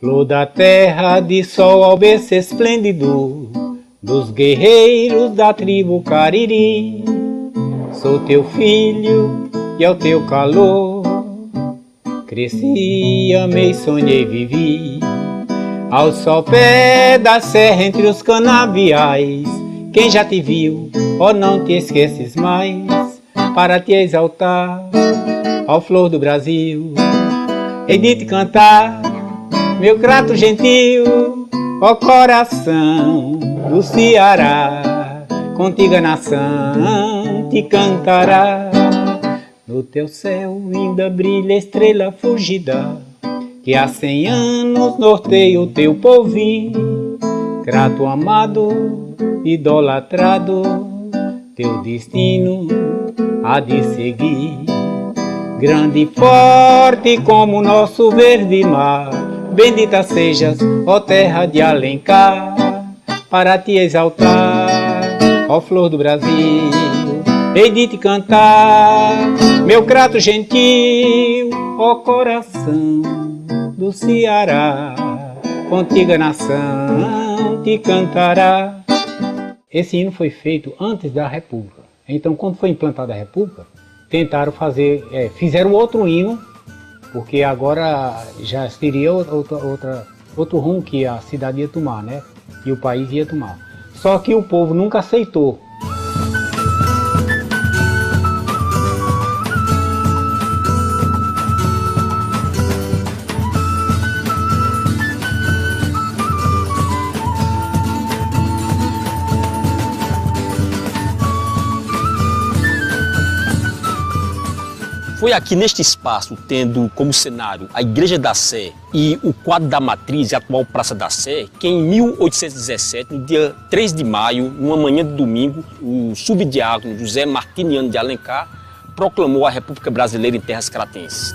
Flor da terra de sol ao berço esplêndido dos guerreiros da tribo Cariri. Sou teu filho e ao teu calor cresci, amei, sonhei, vivi. Ao sopé da serra entre os canaviais, quem já te viu, oh, não te esqueces mais, para te exaltar, ó flor do Brasil. Hei de te cantar, meu crato gentil, ó coração do Ceará, contigo a nação te cantará. No teu céu ainda brilha a estrela fugida, que há 100 anos norteia o teu povinho. Crato amado, idolatrado, teu destino há de seguir. Grande e forte como o nosso verde mar, bendita sejas, ó terra de Alencar, para te exaltar, ó flor do Brasil. Hei de te cantar, meu crato gentil, ó coração do Ceará, contigo a nação te cantará. Esse hino foi feito antes da República. Então, quando foi implantada a República, tentaram fazer, fizeram outro hino, porque agora já seria outro rumo que a cidade ia tomar, né? E o país ia tomar. Só que o povo nunca aceitou. Foi aqui neste espaço, tendo como cenário a Igreja da Sé e o quadro da Matriz e a atual Praça da Sé, que em 1817, no dia 3 de maio, numa manhã de domingo, o subdiácono José Martiniano de Alencar proclamou a República Brasileira em terras cratenses.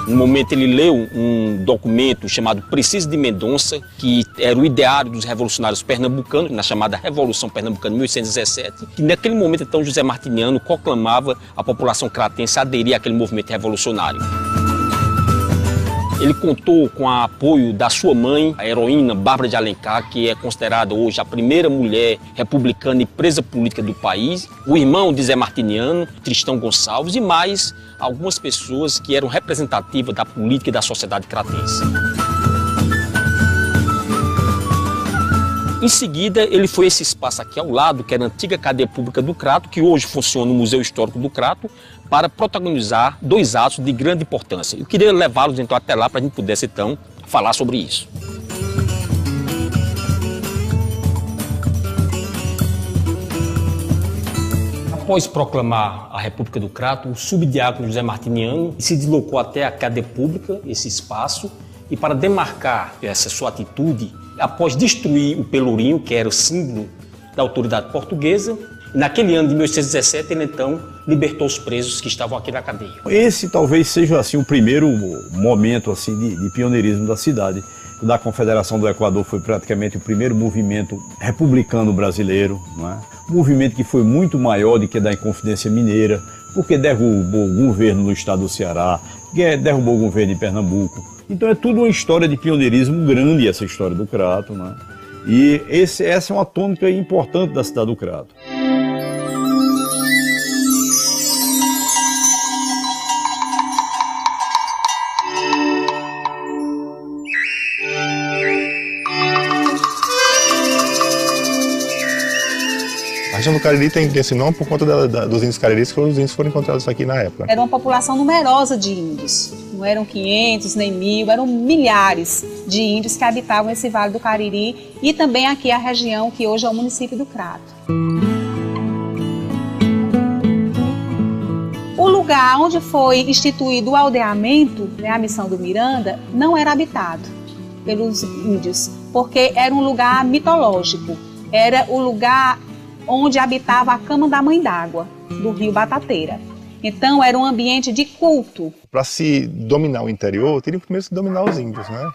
No momento ele leu um documento chamado Preciso de Mendonça, que era o ideário dos revolucionários pernambucanos, na chamada Revolução Pernambucana de 1817, que naquele momento então José Martiniano proclamava a população cratense a aderir àquele movimento revolucionário. Ele contou com o apoio da sua mãe, a heroína Bárbara de Alencar, que é considerada hoje a primeira mulher republicana e presa política do país, o irmão de Zé Martiniano, Tristão Gonçalves, e mais algumas pessoas que eram representativas da política e da sociedade cratense. Em seguida, ele foi a esse espaço aqui ao lado, que era a antiga cadeia pública do Crato, que hoje funciona no Museu Histórico do Crato, para protagonizar 2 atos de grande importância. Eu queria levá-los então até lá para a gente pudesse então falar sobre isso. Após proclamar a República do Crato, o subdiácono José Martiniano se deslocou até a cadeia pública, esse espaço, e para demarcar essa sua atitude, após destruir o pelourinho, que era o símbolo da autoridade portuguesa, naquele ano de 1817, ele então libertou os presos que estavam aqui na cadeia. Esse talvez seja assim, o primeiro momento assim, de pioneirismo da cidade. Da Confederação do Equador foi praticamente o primeiro movimento republicano brasileiro, não é? Um movimento que foi muito maior do que da Inconfidência Mineira, porque derrubou o governo do estado do Ceará, derrubou o governo de Pernambuco. Então é tudo uma história de pioneirismo grande, essa história do Crato, né? E essa é uma tônica importante da cidade do Crato. A região do Cariri tem esse nome por conta dos índios cariris, que os índios foram encontrados aqui na época. Era uma população numerosa de índios. Não eram 500 nem 1000, eram milhares de índios que habitavam esse Vale do Cariri e também aqui a região que hoje é o município do Crato. O lugar onde foi instituído o aldeamento, né, a missão do Miranda, não era habitado pelos índios, porque era um lugar mitológico. Era o lugar onde habitava a cama da Mãe d'Água, do rio Batateira. Então, era um ambiente de culto. Para se dominar o interior, teria primeiro que dominar os índios, né?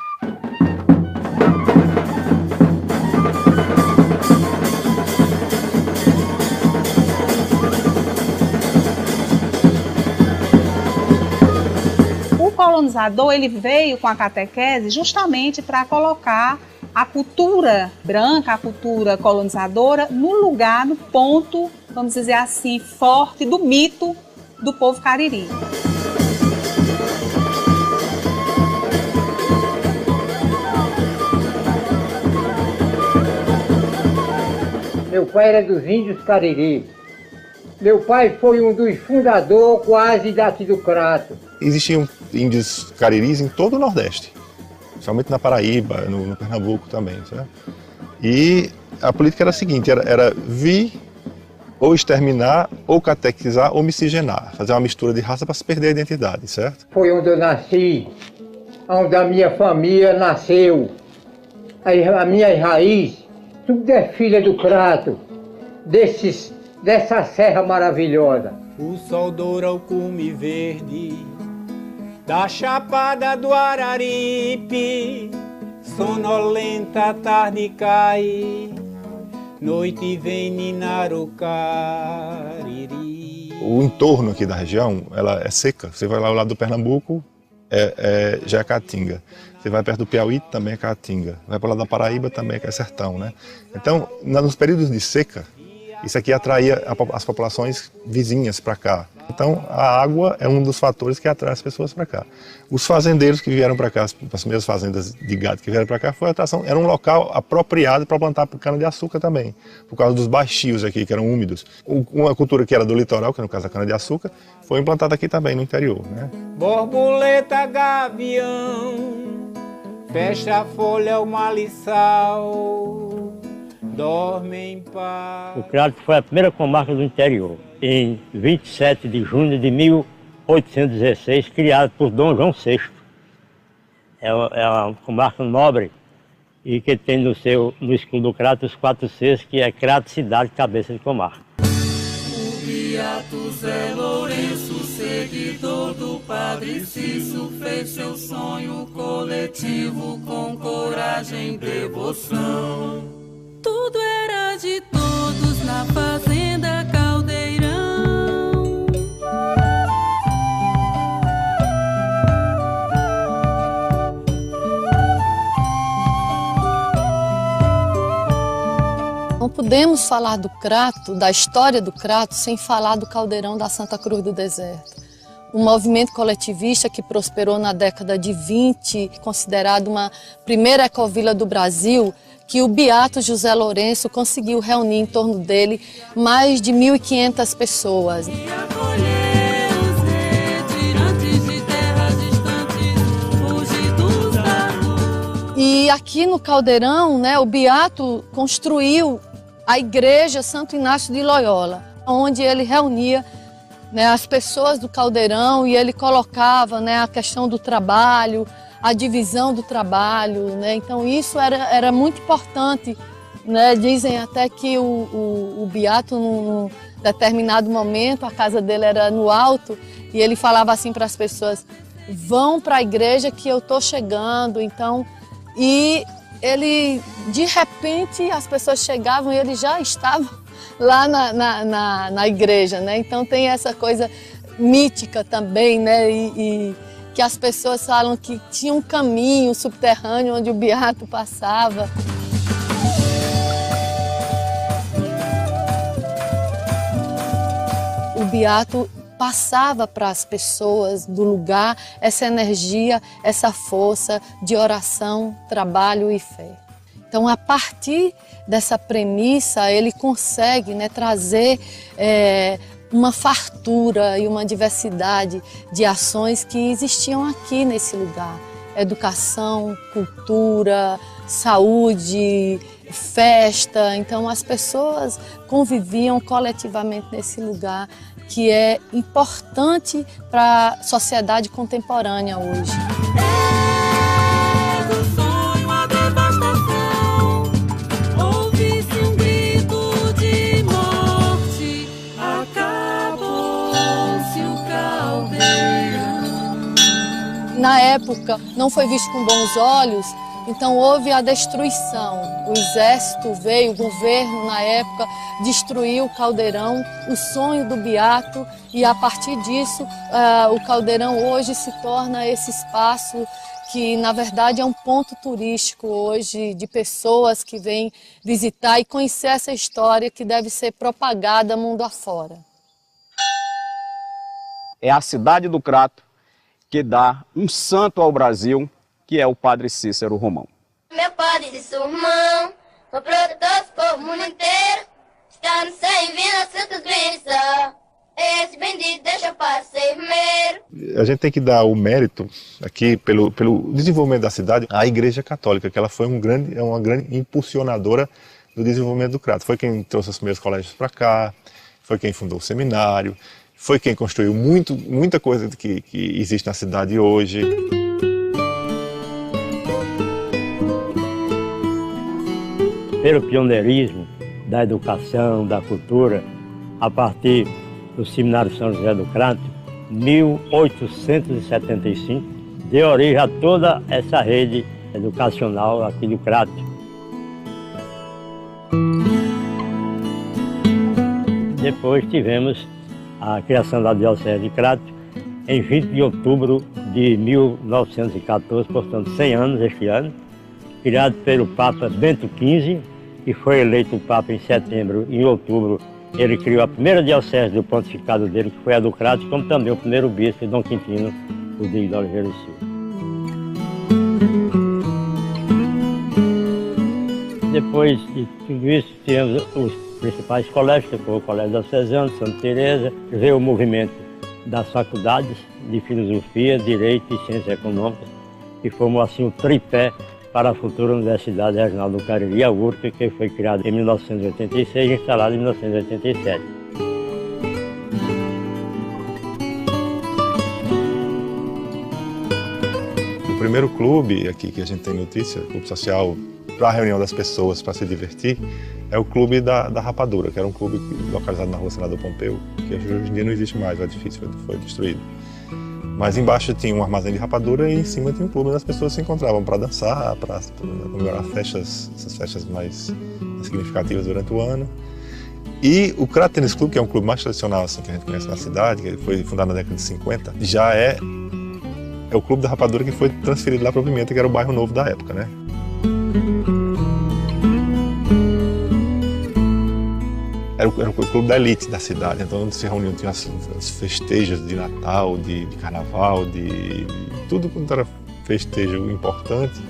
colonizador, ele veio com a catequese justamente para colocar a cultura branca, a cultura colonizadora, no lugar, no ponto, vamos dizer assim, forte do mito do povo Cariri. Meu pai era dos índios Cariri. Meu pai foi um dos fundadores quase daqui do Crato. Existiam índios cariris em todo o Nordeste, principalmente na Paraíba, no Pernambuco também, certo? E a política era a seguinte, era vir ou exterminar, ou catequizar, ou miscigenar, fazer uma mistura de raça para se perder a identidade, certo? Foi onde eu nasci, onde a minha família nasceu. A minha raiz, tudo é filha do Crato, dessa serra maravilhosa. O sol doura o cume verde da chapada do Araripe, sonolenta a tarde cai, noite vem ninar o Cariri. O entorno aqui da região, ela é seca. Você vai lá ao lado do Pernambuco, já é Caatinga. Você vai perto do Piauí, também é Caatinga. Vai para o lado da Paraíba, também é sertão, né? Então, nos períodos de seca, isso aqui atraía as populações vizinhas para cá. Então, a água é um dos fatores que atrai as pessoas para cá. Os fazendeiros que vieram para cá, as primeiras fazendas de gado que vieram para cá, era um local apropriado para plantar cana-de-açúcar também, por causa dos baixios aqui, que eram úmidos. Uma cultura que era do litoral, que no caso a cana-de-açúcar, foi implantada aqui também, no interior, né? Borboleta, gavião, fecha a folha o maliçal, dorme em paz. O Crato foi a primeira comarca do interior, em 27 de junho de 1816, criada por Dom João VI. É uma comarca nobre e que tem no escudo do Crato os 4 Cs, que é Crato, cidade, cabeça de comarca. O beato Zé Lourenço, seguidor do Padre Cício, fez seu sonho coletivo com coragem e devoção. Tudo era de todos na fazenda Caldeirão. Não podemos falar do Crato, da história do Crato, sem falar do Caldeirão da Santa Cruz do Deserto. Um movimento coletivista que prosperou na década de 20, considerado uma primeira ecovila do Brasil, que o beato José Lourenço conseguiu reunir em torno dele mais de 1.500 pessoas. E aqui no Caldeirão, né, o beato construiu a igreja Santo Inácio de Loyola, onde ele reunia, né, as pessoas do Caldeirão e ele colocava, né, a questão do trabalho, a divisão do trabalho, né? Então isso era muito importante, né? Dizem até que o beato, num determinado momento, a casa dele era no alto e ele falava assim para as pessoas: vão para a igreja que eu estou chegando. Então, e ele, de repente, as pessoas chegavam e ele já estava lá na igreja, né? Então tem essa coisa mítica também, né? E que as pessoas falam que tinha um caminho subterrâneo onde o beato passava. O beato passava para as pessoas do lugar essa energia, essa força de oração, trabalho e fé. Então, a partir dessa premissa, ele consegue, né, trazer uma fartura e uma diversidade de ações que existiam aqui nesse lugar. Educação, cultura, saúde, festa. Então as pessoas conviviam coletivamente nesse lugar que é importante para a sociedade contemporânea hoje. Na época, não foi visto com bons olhos Então houve a destruição. O exército veio, o governo na época destruiu o caldeirão, o sonho do Beato, e a partir disso o caldeirão hoje se torna esse espaço que na verdade é um ponto turístico hoje de pessoas que vêm visitar e conhecer essa história que deve ser propagada mundo afora. É a cidade do Crato que dá um santo ao Brasil, que é o Padre Cícero Romão. Meu Padre Cícero Romão, o protetor do povo mundo inteiro, está no céu e vindo a Santos Bênçãos. Esse bendito deixa para ser primeiro. A gente tem que dar o mérito aqui pelo desenvolvimento da cidade à Igreja Católica, que ela foi uma grande impulsionadora do desenvolvimento do Crato. Foi quem trouxe os primeiros colégios para cá, foi quem fundou o seminário, foi quem construiu muita coisa que existe na cidade hoje. Pelo pioneirismo da educação, da cultura, a partir do Seminário São José do Crato, 1875, deu origem a toda essa rede educacional aqui do Crato. Depois tivemos a criação da Diocese de Crato em 20 de outubro de 1914, portanto 100 anos este ano, criado pelo Papa Bento XV, que foi eleito Papa em setembro e em outubro. Ele criou a primeira diocese do pontificado dele, que foi a do Crato, como também o primeiro bispo, Dom Quintino Rodrigues de Oliveira e Silva. Depois de tudo isso, tivemos os principais colégios, que foi o Colégio Diocesano, Santa Teresa, veio o movimento das faculdades de Filosofia, Direito e Ciências Econômicas, que formou assim o tripé para a futura Universidade Regional do Cariri, a URCA, que foi criada em 1986 e instalada em 1987. O primeiro clube aqui que a gente tem notícia, clube social para a reunião das pessoas, para se divertir, é o Clube da Rapadura, que era um clube localizado na Rua Senador Pompeu, que hoje em dia não existe mais, o edifício foi destruído. Mas embaixo tinha um armazém de rapadura e em cima tinha um clube onde as pessoas se encontravam para dançar, para comemorar essas festas mais significativas durante o ano. E o Crato Tênis Clube, que é um clube mais tradicional assim, que a gente conhece na cidade, que ele foi fundado na década de 50, já é o clube da rapadura que foi transferido lá para o Pimenta, que era o bairro novo da época, né? Era o clube da elite da cidade, então onde se reuniam, tinha as festejos de Natal, de Carnaval, de tudo quanto era festejo importante.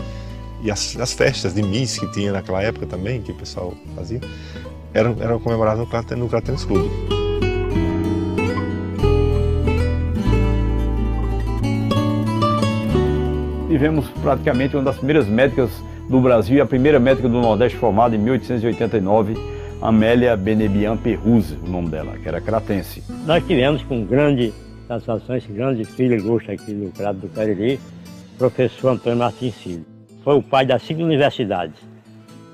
E as festas de Miss que tinha naquela época também, que o pessoal fazia, eram comemoradas no Crato Tênis Clube. Tivemos praticamente uma das primeiras médicas do Brasil e a primeira médica do Nordeste formada em 1889, Amélia Benebian Perruzzi, o nome dela, que era cratense. Nós tivemos com grande satisfação esse grande filho ilustre aqui do Crato do Cariri, professor Antônio Martins Filho. Foi o pai das 5 universidades,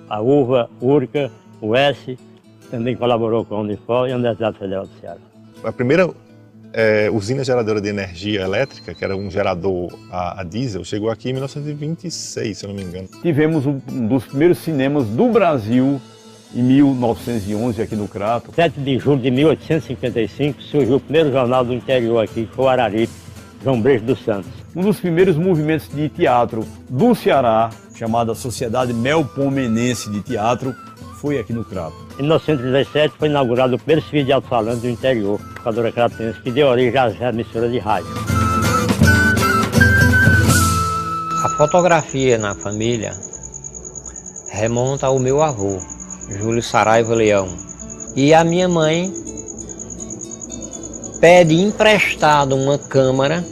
a URVA, URCA, o S, também colaborou com a Unifor e a Universidade Federal do Ceará. A primeira usina geradora de energia elétrica, que era um gerador a diesel, chegou aqui em 1926, se eu não me engano. Tivemos um dos primeiros cinemas do Brasil, em 1911, aqui no Crato. 7 de julho de 1855, surgiu o primeiro jornal do interior aqui, que foi o Araripe, João Brejo dos Santos. Um dos primeiros movimentos de teatro do Ceará, chamada Sociedade Melpomenense de Teatro, foi aqui no Crato. Em 1917 foi inaugurado o primeiro serviço de alto-falante do interior, a Educadora Cratense, que deu origem às emissoras de rádio. A fotografia na família remonta ao meu avô, Júlio Saraiva Leão. E a minha mãe pede emprestado uma câmera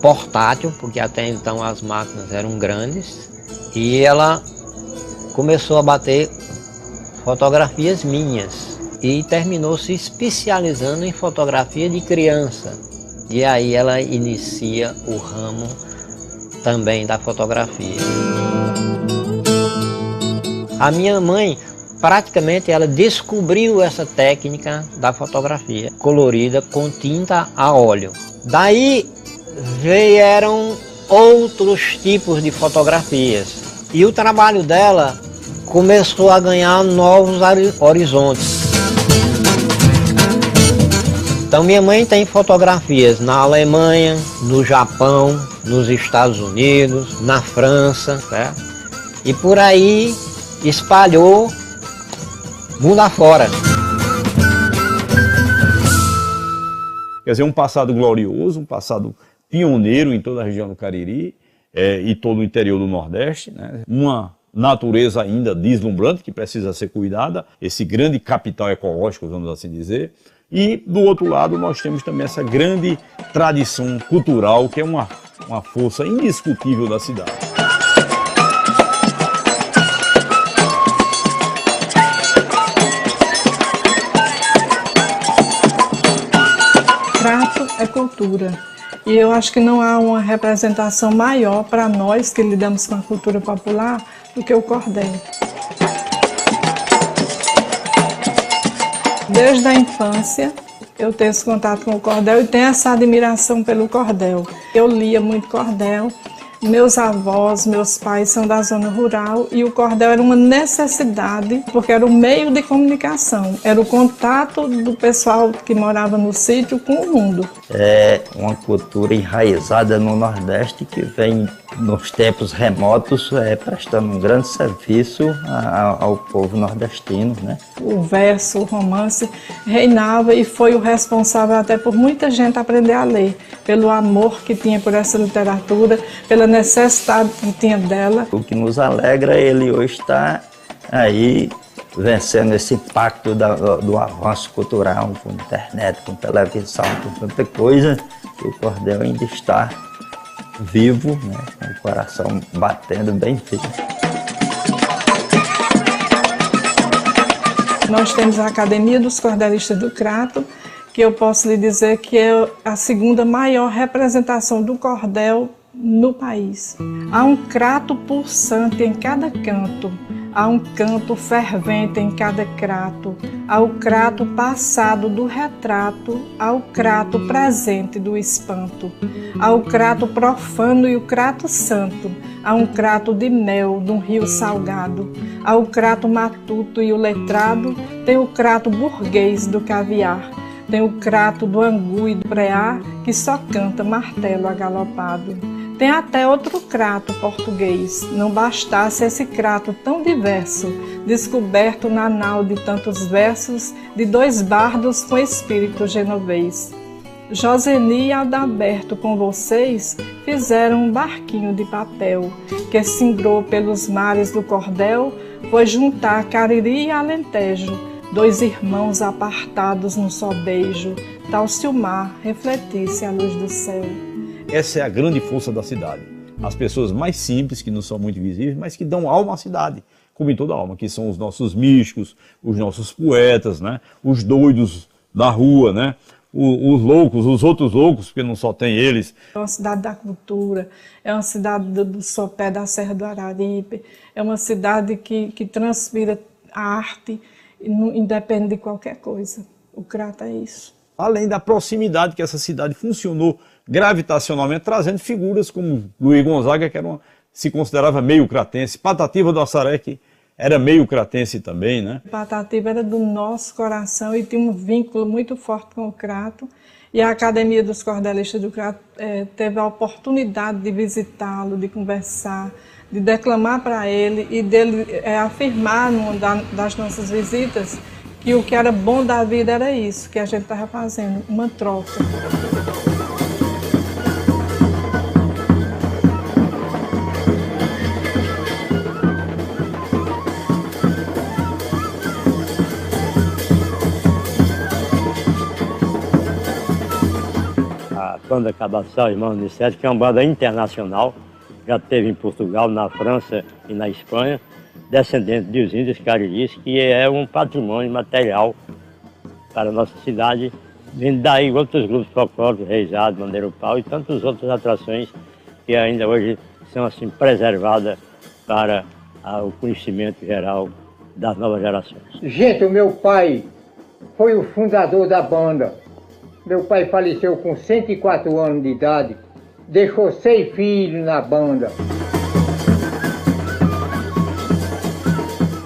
portátil, porque até então as máquinas eram grandes, e ela começou a bater fotografias minhas e terminou se especializando em fotografia de criança. E aí ela inicia o ramo também da fotografia. A minha mãe, praticamente, ela descobriu essa técnica da fotografia, colorida com tinta a óleo. Daí vieram outros tipos de fotografias. E o trabalho dela começou a ganhar novos horizontes. Então minha mãe tem fotografias na Alemanha, no Japão, nos Estados Unidos, na França, né? E por aí espalhou mundo afora. Quer dizer, um passado glorioso, um passado pioneiro em toda a região do Cariri e todo o interior do Nordeste, né? Uma natureza ainda deslumbrante que precisa ser cuidada, esse grande capital ecológico, vamos assim dizer. E do outro lado nós temos também essa grande tradição cultural que é uma força indiscutível da cidade. Crato é cultura e eu acho que não há uma representação maior para nós que lidamos com a cultura popular do que o cordel. Desde a infância eu tenho esse contato com o cordel e tenho essa admiração pelo cordel. Eu lia muito cordel. Meus avós, meus pais são da zona rural e o cordel era uma necessidade porque era o meio de comunicação, era o contato do pessoal que morava no sítio com o mundo. É uma cultura enraizada no Nordeste que vem nos tempos remotos prestando um grande serviço ao povo nordestino, né? O verso, o romance reinava e foi o responsável até por muita gente aprender a ler, pelo amor que tinha por essa literatura, pela necessidade que tinha dela. O que nos alegra é ele hoje estar aí vencendo esse impacto do avanço cultural com internet, com televisão, com tanta coisa, que o cordel ainda está vivo, né, com o coração batendo bem firme. Nós temos a Academia dos Cordelistas do Crato, que eu posso lhe dizer que é a segunda maior representação do cordel no país. Há um crato pulsante em cada canto, há um canto fervente em cada crato, há o crato passado do retrato, há o crato presente do espanto, há o crato profano e o crato santo, há um crato de mel de um rio salgado, há o crato matuto e o letrado, tem o crato burguês do caviar, tem o crato do angu e do preá que só canta martelo agalopado. Tem até outro crato português, não bastasse esse crato tão diverso, descoberto na nau de tantos versos, de dois bardos com espírito genovês. Joseni e Adalberto com vocês fizeram um barquinho de papel, que singrou pelos mares do cordel, foi juntar Cariri e Alentejo, dois irmãos apartados num só beijo, tal se o mar refletisse a luz do céu. Essa é a grande força da cidade. As pessoas mais simples, que não são muito visíveis, mas que dão alma à cidade, como em toda alma, que são os nossos místicos, os nossos poetas, né? Os doidos da rua, né? Os loucos, os outros loucos, porque não só tem eles. É uma cidade da cultura, é uma cidade do sopé da Serra do Araripe, é uma cidade que transpira a arte e não independe de qualquer coisa. O Crato é isso. Além da proximidade que essa cidade funcionou gravitacionalmente, trazendo figuras como Luiz Gonzaga, que se considerava meio cratense, Patativa do Assaré, que era meio cratense também, né? Patativa era do nosso coração e tinha um vínculo muito forte com o Crato. E a Academia dos Cordelistas do Crato teve a oportunidade de visitá-lo, de conversar, de declamar para ele e dele afirmar numa das nossas visitas que o que era bom da vida era isso, que a gente estava fazendo, uma troca. A banda Cabaçal Irmãos Unicef, que é uma banda internacional, já esteve em Portugal, na França e na Espanha, descendente dos índios cariris, que é um patrimônio material para a nossa cidade, vindo daí outros grupos folclóricos, Reisado, Mandeiro Pau e tantas outras atrações que ainda hoje são assim preservadas para o conhecimento geral das novas gerações. Gente, o meu pai foi o fundador da banda. Meu pai faleceu com 104 anos de idade deixou 6 filhos na banda.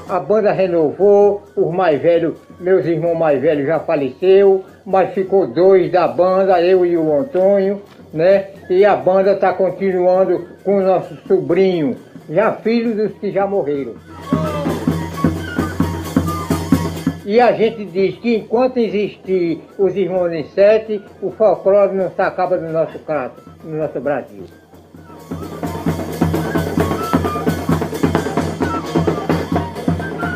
A banda renovou, os mais velhos, meus irmãos mais velhos já faleceram, mas ficou 2 da banda, eu e o Antônio, né? E a banda está continuando com o nosso sobrinho, já filhos dos que já morreram. E a gente diz que enquanto existir os irmãos em 7, o folclore não se acaba no nosso crato, no nosso Brasil.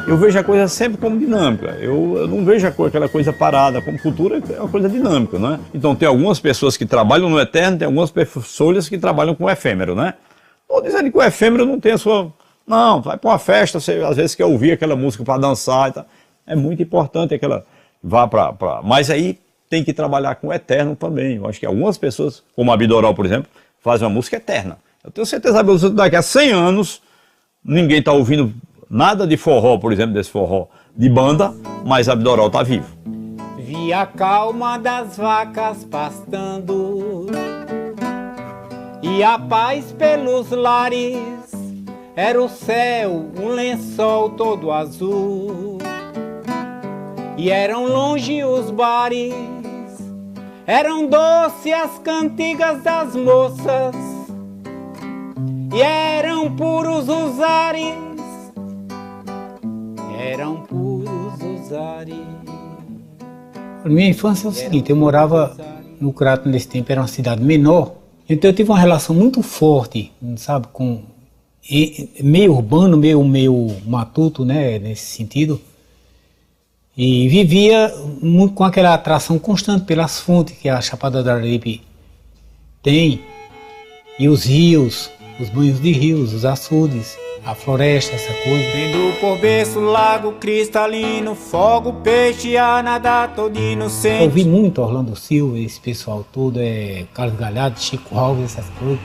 Eu vejo a coisa sempre como dinâmica, eu não vejo aquela coisa parada, como cultura é uma coisa dinâmica, né? Então tem algumas pessoas que trabalham no eterno, tem algumas pessoas que trabalham com o efêmero, né? Estou dizendo que o efêmero não tem a sua... Não, vai para uma festa, você às vezes quer ouvir aquela música para dançar e tal. É muito importante que ela vá para... Mas aí tem que trabalhar com o eterno também. Eu acho que algumas pessoas, como a Abdoral, por exemplo, fazem uma música eterna. Eu tenho certeza que daqui a 100 anos ninguém está ouvindo nada de forró, por exemplo, desse forró de banda, mas a Abdoral está vivo. Vi a calma das vacas pastando e a paz pelos lares. Era o céu, um lençol todo azul. E eram longe os bares, eram doces as cantigas das moças, e eram puros os ares, eram puros os ares. Minha infância é o seguinte, eu morava no Crato nesse tempo, era uma cidade menor, então eu tive uma relação muito forte, sabe, com meio urbano, meio matuto, né, nesse sentido. E vivia muito com aquela atração constante pelas fontes que a Chapada do Araripe tem, e os rios, os banhos de rios, os açudes, a floresta, essa coisa. Vendo por berço, lago cristalino, fogo, peixe, a nadar todo inocente. Eu vi muito Orlando Silva, esse pessoal todo, Carlos Galhardo, Chico Alves, essas coisas.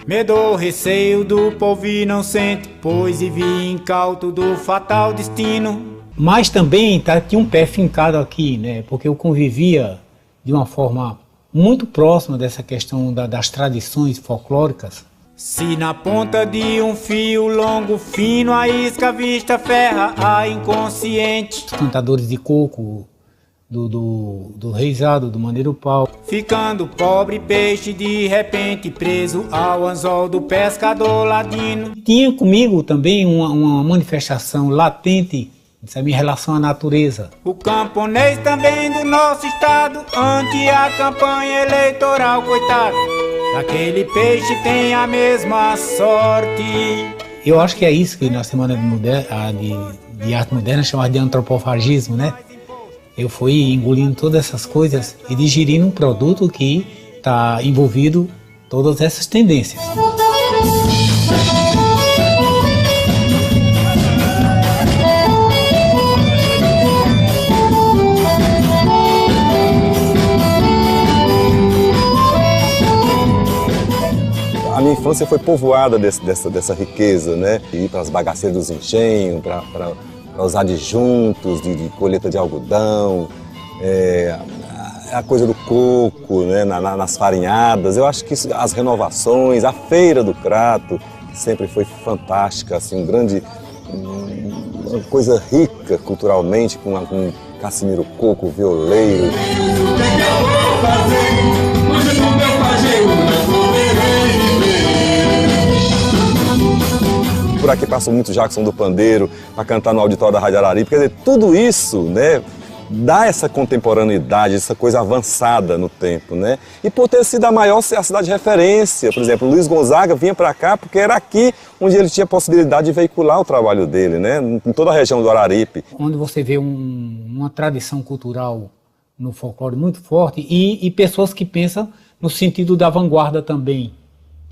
Medo, receio do povo inocente, pois e vi incauto do fatal destino. Mas também tinha um pé fincado aqui, né? Porque eu convivia de uma forma muito próxima dessa questão das tradições folclóricas. Se na ponta de um fio longo, fino, a isca vista ferra a inconsciente. Os cantadores de coco, do reizado, do maneiro pau. Ficando pobre peixe de repente preso ao anzol do pescador ladino. Tinha comigo também uma manifestação latente dessa minha relação à natureza. O camponês também do nosso estado, ante a campanha eleitoral, coitado, aquele peixe tem a mesma sorte. Eu acho que é isso que na Semana de Arte Moderna chamada de antropofagismo, né? Eu fui engolindo todas essas coisas e digerindo um produto que está envolvido todas essas tendências. A minha infância foi povoada dessa riqueza, né? Ir para as bagaceiras dos engenhos, para os adjuntos de colheita de algodão, a coisa do coco, né? Nas farinhadas. Eu acho que as renovações, a Feira do Crato, sempre foi fantástica, assim, uma coisa rica culturalmente, com Cassimiro Coco, violeiro. Por aqui passou muito Jackson do Pandeiro para cantar no auditório da Rádio Araripe. Quer dizer, tudo isso, né, dá essa contemporaneidade, essa coisa avançada no tempo, né? E por ter sido a cidade de referência, por exemplo, Luiz Gonzaga vinha para cá porque era aqui onde ele tinha a possibilidade de veicular o trabalho dele, né? Em toda a região do Araripe. Onde você vê uma tradição cultural no folclore muito forte e pessoas que pensam no sentido da vanguarda também.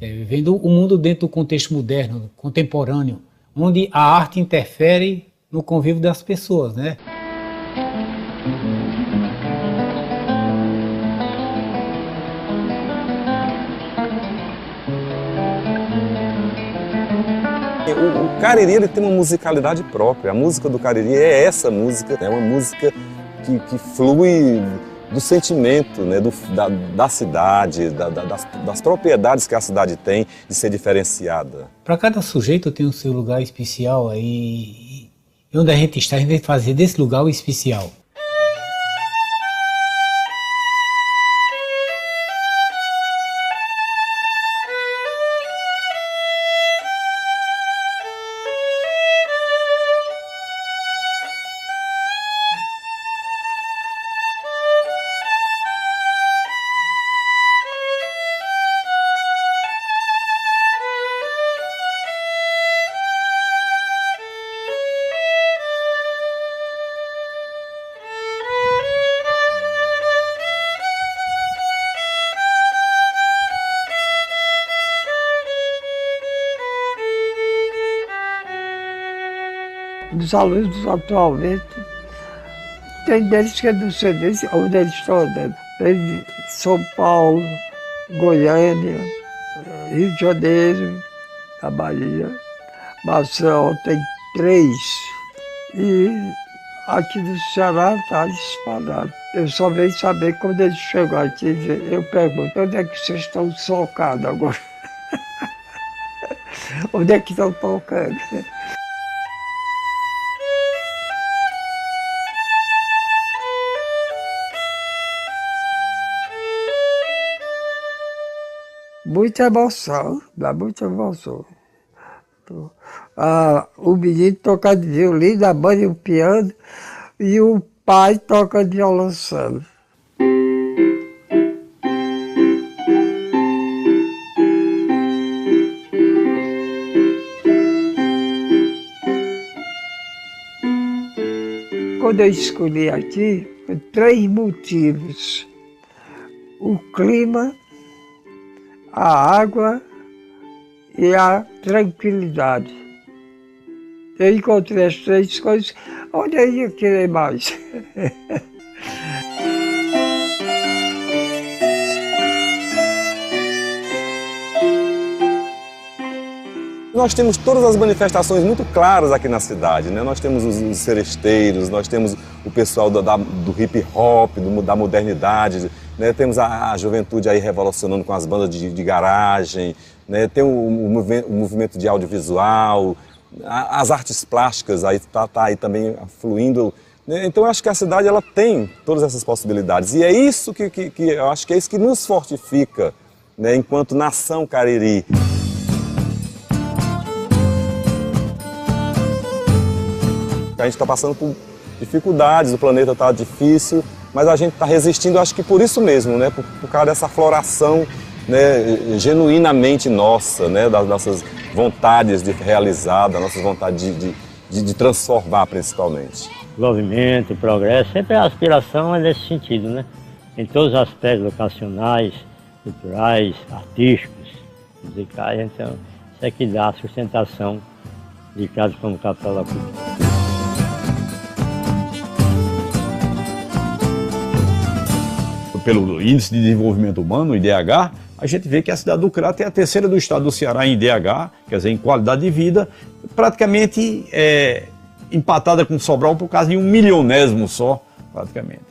Vendo o mundo dentro do contexto moderno, contemporâneo, onde a arte interfere no convívio das pessoas, né? O Cariri ele tem uma musicalidade própria. A música do Cariri é essa música, é uma música que flui do sentimento, né, da cidade, das propriedades que a cidade tem de ser diferenciada. Para cada sujeito tem o seu lugar especial aí, e onde a gente está, a gente vai fazer desse lugar o especial. Dos alunos atualmente, tem deles que é do CDC, onde eles estão andando. Tem de São Paulo, Goiânia, Rio de Janeiro, da Bahia, Maceió tem 3. E aqui no Ceará está disparado. Eu só venho saber quando eles chegam aqui, eu pergunto, onde é que vocês estão socados agora? Onde é que estão tocando? Muita emoção, dá muita emoção. O menino toca de violino, a mãe o piano, e o pai toca de violoncelo. Quando eu escolhi aqui, por 3 motivos. O clima, a água e a tranquilidade. Eu encontrei as 3 coisas, onde eu ia querer mais? Nós temos todas as manifestações muito claras aqui na cidade, né? Nós temos os seresteiros, nós temos o pessoal do hip hop, da modernidade, né? Temos a juventude aí revolucionando com as bandas de garagem, né? Tem o movimento de audiovisual, as artes plásticas aí tá aí também fluindo, né? Então eu acho que a cidade ela tem todas essas possibilidades e é isso que eu acho que é isso que nos fortifica, né? Enquanto nação Cariri. A gente está passando por dificuldades, o planeta está difícil, mas a gente está resistindo, acho que por isso mesmo, né? Por causa dessa floração, né, genuinamente nossa, né? Das nossas vontades de realizar, da nossa vontade de transformar, principalmente. Desenvolvimento, progresso, sempre a aspiração é nesse sentido, né? Em todos os aspectos educacionais, culturais, artísticos, musicais, então isso é que dá a sustentação de cada como capital da cultura. Pelo Índice de Desenvolvimento Humano, o IDH, a gente vê que a cidade do Crato é a terceira do estado do Ceará em IDH, quer dizer, em qualidade de vida, praticamente empatada com Sobral por causa de 1 milionésimo só, praticamente.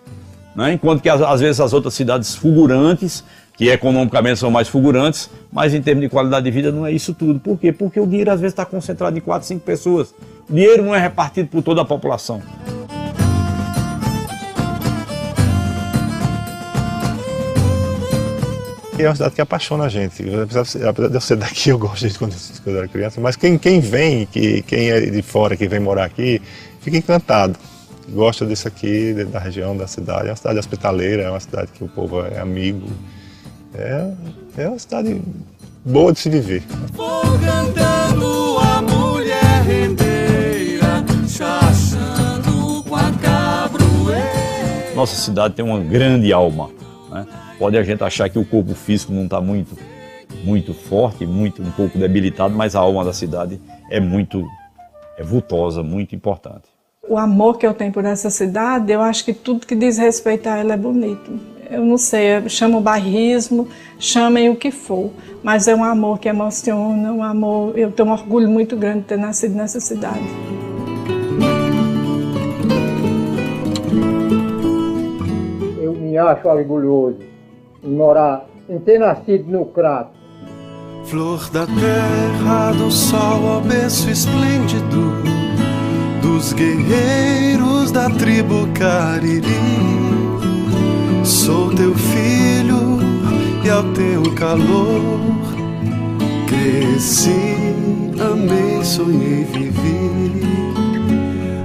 Né? Enquanto que às vezes as outras cidades fulgurantes, que economicamente são mais fulgurantes, mas em termos de qualidade de vida não é isso tudo. Por quê? Porque o dinheiro às vezes está concentrado em 4, 5 pessoas. O dinheiro não é repartido por toda a população. É uma cidade que apaixona a gente. Apesar de eu ser daqui, eu gosto de quando eu era criança, mas quem vem, quem é de fora, que vem morar aqui, fica encantado. Gosta disso aqui, da região, da cidade. É uma cidade hospitaleira, é uma cidade que o povo é amigo. É uma cidade boa de se viver. Vou cantando a mulher rendeira, chachando com a cabroeira. Nossa cidade tem uma grande alma, né? Pode a gente achar que o corpo físico não está muito forte, um pouco debilitado, mas a alma da cidade é vultosa, muito importante. O amor que eu tenho por essa cidade, eu acho que tudo que diz respeito a ela é bonito. Eu não sei, chamo bairrismo, chamem o que for, mas é um amor que emociona, um amor. Eu tenho um orgulho muito grande de ter nascido nessa cidade. me acho orgulhoso em ter nascido no Crato. Flor da terra, do sol ao berço esplêndido dos guerreiros da tribo Cariri. Sou teu filho e ao teu calor cresci, amei, sonhei, vivi.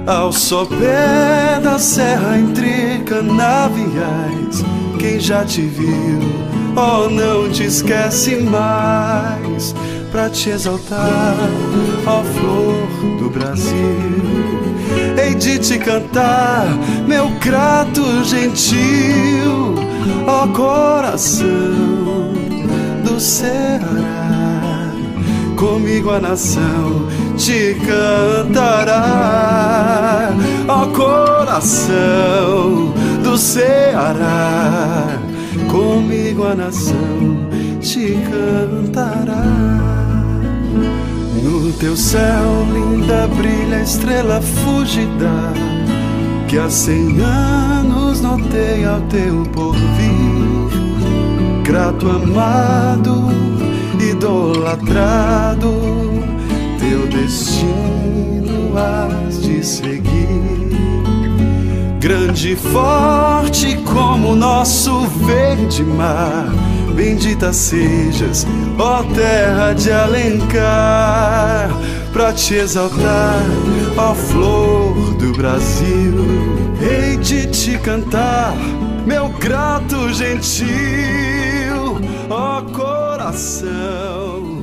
Ao sopé da serra entre canaviais, quem já te viu, oh, não te esquece mais, pra te exaltar, ó flor do Brasil. Hei de te cantar, meu Crato gentil, ó coração do Ceará. Comigo a nação te cantará, ó coração do Ceará. Comigo a nação te cantará. No teu céu linda brilha a estrela fúlgida, que há 100 anos notei ao teu porvir. Crato amado, idolatrado, teu destino has de seguir. Grande e forte como o nosso verde mar, bendita sejas, ó terra de Alencar, pra te exaltar, ó flor do Brasil. Hei de te cantar, meu Crato gentil, ó coração